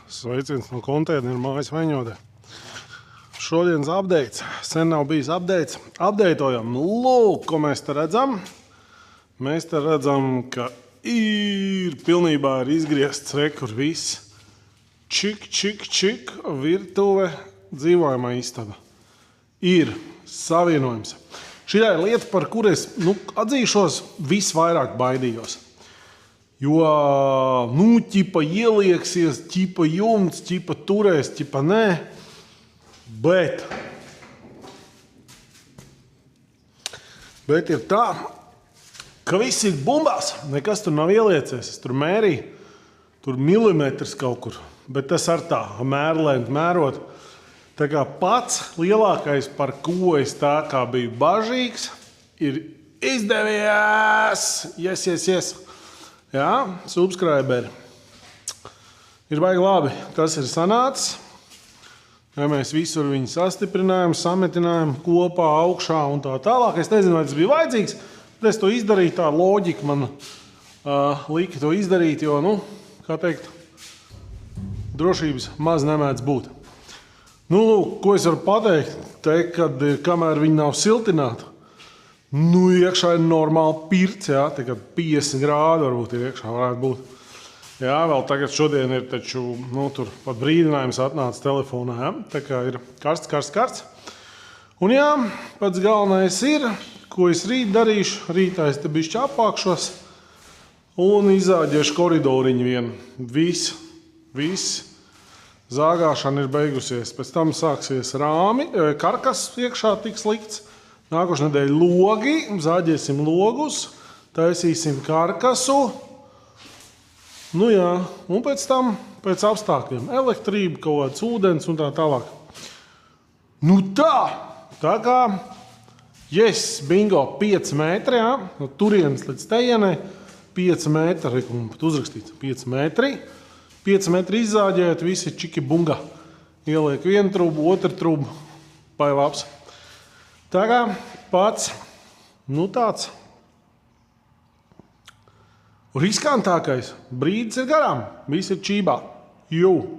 Sveiciens no konteineru mājas Veņodē. Šodienas updates. Sen nav bijis updates. Updateojam. Lūk, ko mēs te redzam. Mēs te redzam, ka pilnībā ir izgriezts rekur viss. Čik, virtuve, dzīvojamā istaba. Ir savienojums. Šī ir lieta, par kur es atzīšos, visvairāk baidījos. Jo, ķipa ielieksies, ķipa jumts, ķipa turēs, ķipa nē. Bet ir tā, ka viss ir bumbās. Nekas tur nav ieliecies. Es tur mērīju, tur milimetrs kaut kur. Bet tas ar tā, mērlēnt, mērot. Tā kā pats lielākais, par ko es tā kā biju bažīgs, ir izdevies. Yes. Jā, subscriberi. Ir baigi labi. Tas ir sanācis. Ja mēs visur viņu sastiprinājām, sametinājām kopā, augšā un tā tālāk. Es nezinu, vai tas bija vajadzīgs, bet es to izdarīju. Tā loģika man lika to izdarīt, jo, kā teikt, drošības maz nemēdz būt. Lūk, ko es varu pateikt? Teikt, kad kamēr viņi nav siltināti, iekšā ir normāli pirts, jā, tā kā 50 grādi varbūt ir iekšā varētu būt. Jā, vēl tagad šodien ir taču, tur pat brīdinājums atnāca telefonā, jā, tā kā ir karsts. Un jā, pats galvenais ir, ko es rīt darīšu, rītā es te bišķi apākšos un izāģiešu koridoriņu vienu. Viss. Zāgāšana ir beigusies, pēc tam sāksies rāmi, karkas iekšā tiks likts. Nākošu nedēļu logi, zāģēsim logus, taisīsim karkasu. Jā, un pēc tam, pēc apstākļiem, elektrība, kaut kāds ūdens un tā tālāk. Tā kā, bingo, 5 metri, jā, no turienes līdz tejienei, 5 metri, pat uzrakstīts, 5 metri. 5 metri izzāģēt, visi čiki bunga. Ieliek vienu trubu, otru trubu, pailaps. Tā kā pats, tāds. Riskantākais brīdis ir garām. Viss ir čībā. Jū.